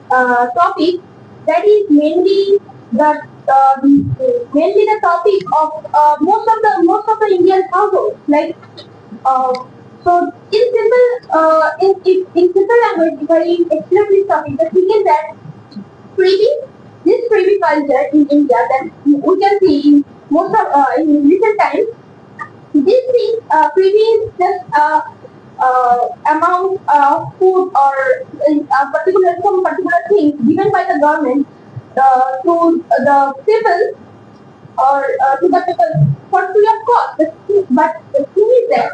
topic that is the mainly the topic of most of the Indian households. Like uh, so, in simple language, if I explain this topic, the thing is that freebie, this freebie culture in India that we can see in most of in recent times. This thing, freebie is just amount of food or some particular thing given by the government to the people or to the people for free of cost. But the thing is that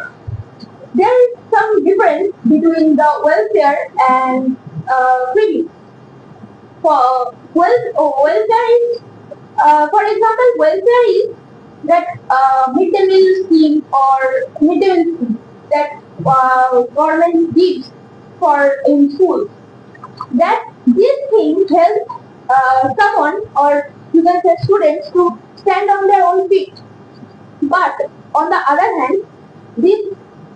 there is some difference between the welfare and freebie. Welfare is, for example, welfare is that midday meal scheme or midday meal scheme that government gives for in schools. That this thing helps someone or you can say students to stand on their own feet. But on the other hand, these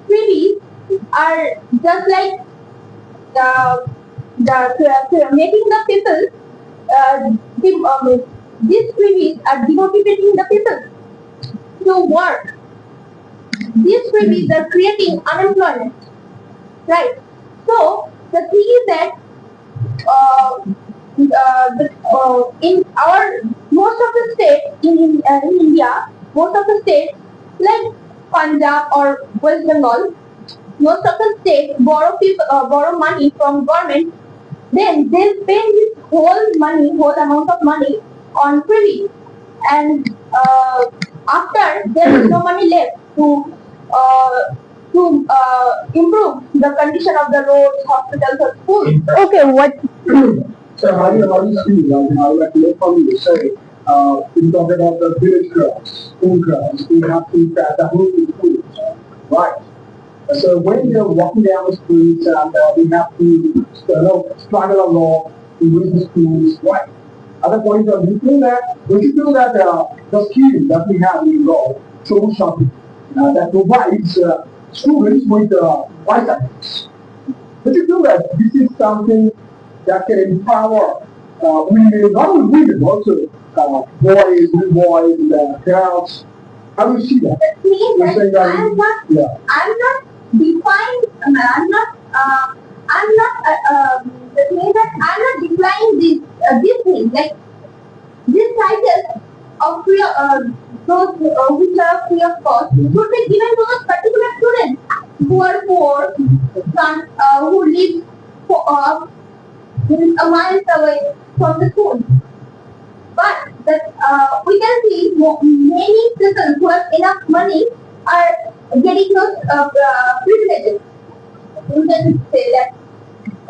freebies are just like making the people these freebies are demotivating the people to work. These freebies are creating unemployment, right? So the thing is that in our most of the states in India, most of the states like Punjab or West Bengal, most of the states borrow money from government. Then they spend this whole amount of money on freebies, and after there is no money left uh, improve the condition of the roads, hospitals, or schools. Okay, what? So how do you see, like, I would like to look from you to say, we talk about the village girls, school girls, we have to fat the whole schools, right? So when you're walking down the streets and we have to, struggle along to reach the schools, right? Other points are, don't you feel that the scheme that we have in law shows something that provides students with bicycles? Don't you feel that this is something that can empower women, not only women, also boys, little boys, girls? How do you see that? The thing You're is saying that that, yeah. I'm not defined. I'm not. The thing is that I'm not declining this thing. Like this cycle of free, those which are free of cost should be given to those particular students who are poor, who live a miles away from the school. But that we can see many people who have enough money are getting those privileges. We can say that,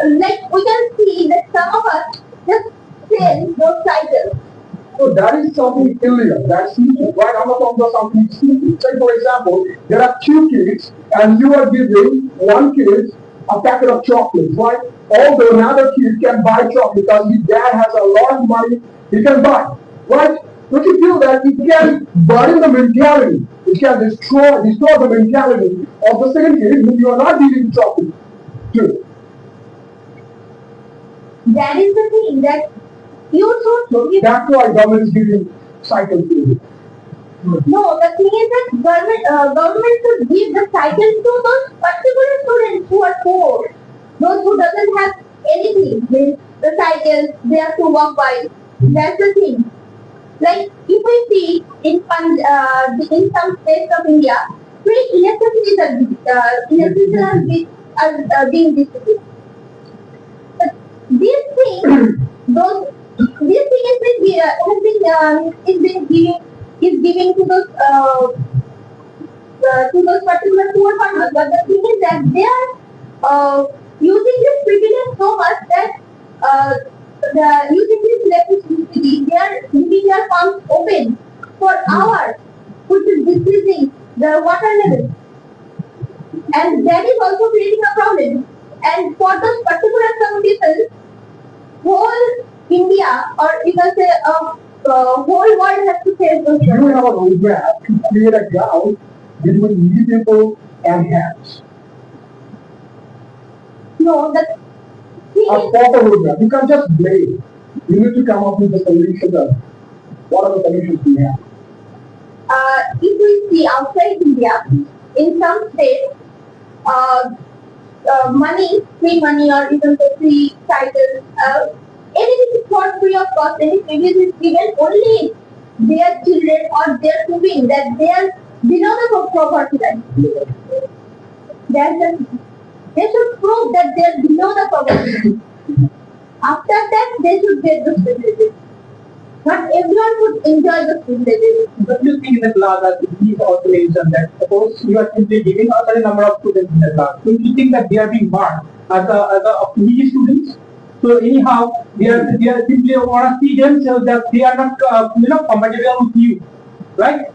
like we can see that some of us just sell those cycles. So that is something illegal. That's illegal, right? I'm not talking about something stupid. Say, for example, there are two kids, and you are giving one kid a packet of chocolates, right? Although another kid can buy chocolate because his dad has a lot of money, he can buy, right? Don't you feel that it can burn the mentality? It can destroy the mentality of the second kid who you are not giving chocolate to. That is the thing that you should So give. that's why government is giving cycle to you. No, the thing is that government should give the cycles to those particular students who are poor, those who doesn't have anything. The cycles they have to walk by. That's the thing. Like if we see in some states of India, free electricity are being distributed. But this thing, this thing is giving to those particular poor farmers. But the thing is that they are using this privilege so much that uh, using this electricity, they are leaving their pumps open for hours, which is decreasing the water level, and that is also creating a problem. And for those particular some people, whole India or you can say whole world has to face those You problems. have a roadmap to create a ground between needy people and haves. No, the a proper roadmap. You can't just blame. You need to come up with a solution. What are the solutions we have? If we see outside India, in some states, uh, money, free money, or even the free cycles, anything is not free of cost. Any privilege is given only if their children or their proving that they are below the poverty line. They should prove that they are below the poverty line. After that, they should get the privileges. Not everyone would enjoy the privileges. But you think in the class that he also mentioned that suppose you are simply giving a certain number of students in the class. So you think that they are being marked as a needy students. So anyhow they are simply want to see themselves that they are not compatible with you, right?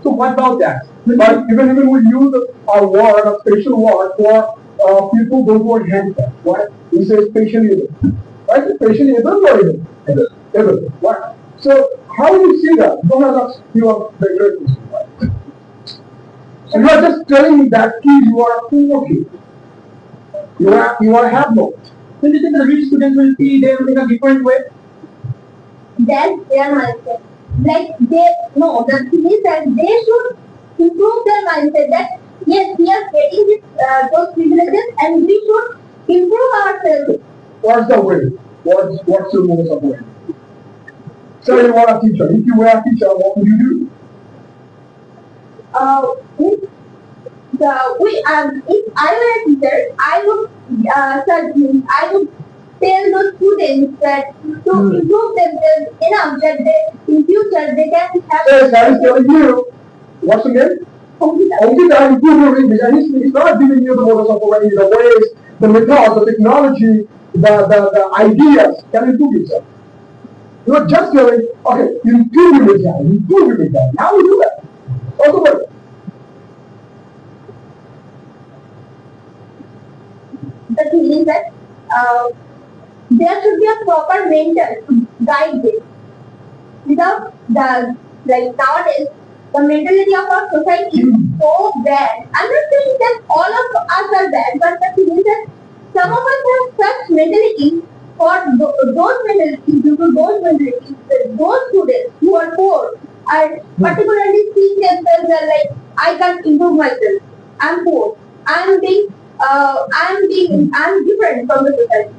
So what about that? But even we use a word, a special word for people those who are handicapped. What? We say special able. Right? Special able or able? Able. What? So how do you see that? Don't ask you are the great. So you are just telling me that kid you are a poor kid. You are have no. So you think the rich students will see them in a different way? That's their mindset. Like the thing is that they should improve their mindset that yes, we are getting this, those privileges and we should improve ourselves. What's the way? What's your most of way? So you are a teacher. If you were a teacher, what would you do? If I were a teacher, I would tell those students that to improve themselves enough that in future they can have. Yes, I is telling you. What's again? Only that improve your English, and he's not giving you the models of already the ways, the methods, the technology, the ideas can improve yourself. You're not just telling, okay, you improve your mentality. How do you do that? Also, what? The thing is that there should be a proper mentor to guide this. Without nowadays, the mentality of our society is so bad. I'm not saying that all of us are bad, but the thing is that some of us have such mentality for those mentalities, due to those mentalities, that those students who are poor are particularly seeing themselves as like, I can't improve myself. I'm poor. I'm different from the society.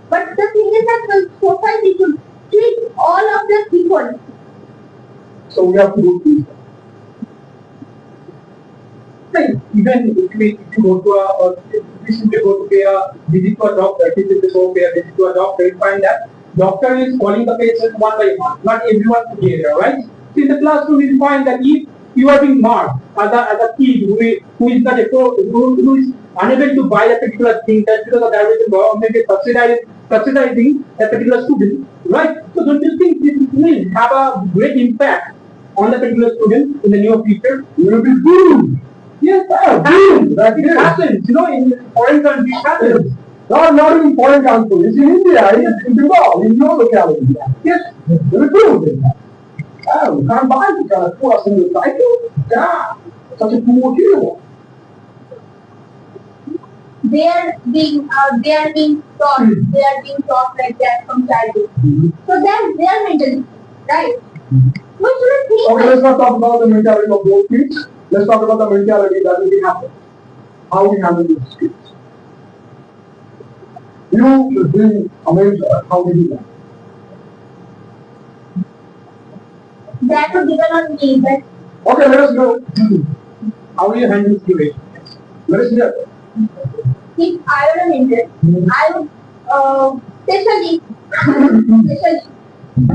But the thing is that the society should treat all of them equally. So we have to do this. Like, even if you go to we simply go to pay a visit to a doctor, if you go pay a visit to a doctor, you find that doctor is calling the patient one by one, not everyone together, right? So in the classroom, you find that if you are being marked as a kid who is not who is unable to buy a particular thing, that because of the government is subsidizing a particular student, right? So don't you think this will have a great impact on the particular student in the near future? You will be doomed. Yes, Doomed. it happens. In foreign countries, it happens. Not in foreign countries. It's in India. It's in Bengal. In your locality. Yes. You'll be doomed. Oh, you can't buy it. You can't afford a single cycle. God, such a poor kid. They are being taught like that from childhood. So that's their mentality, right? We shouldn't think Okay, let's not talk about the mentality of those kids. Let's talk about the mentality that will be happening. How we handle those kids. You being a mentor, how do you do that? that would depend on me, but Okay, let us go. How will you handle the situation? Let us hear. if I were an Indian, I would especially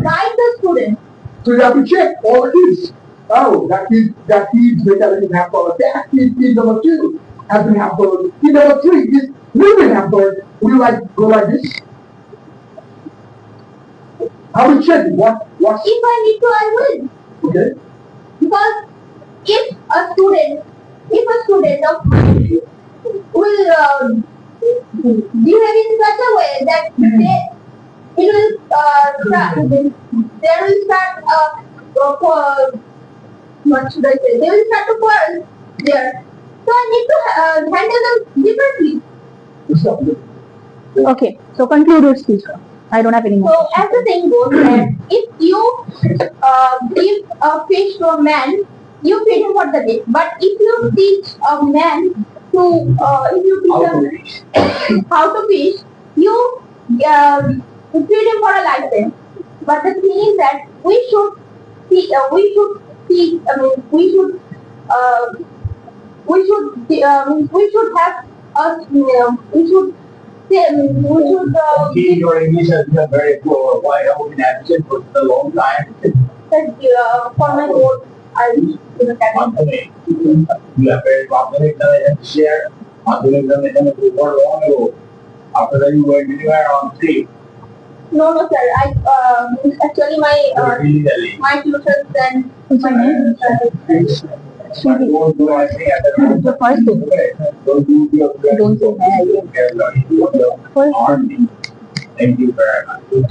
guide the students. So you have to check all the kids. Oh, that kid's mentality have for that kid number 2 has been have for kid number 3 is will have for. Would you like go like this? How will you check it? What If I need to, I will. okay? Because if a student of mine will behave in such a way that it will there will start what should I say? They will start to quarrel there. So I need to handle them differently. It's not good. Okay, so conclude your speech. I don't have any more. So as the saying goes that if you give a fish to a man, you feed him for the day. But if you teach a man to, if you teach him how to fish, you feed him for a lifetime. But the thing is that we should uh, we should have us we should we should Your English has been very poor. Why have you been absent for a long time? for my board I Madhyamik. You have very Madhyamik intelligence to share. Madhyamik intelligence to work long ago. After that, you went anywhere on three. no sir I actually my tutors and What's your name? Shruti. Don't do anything at the The first thing. Don't do your Don't say hi. First. Thank you very much.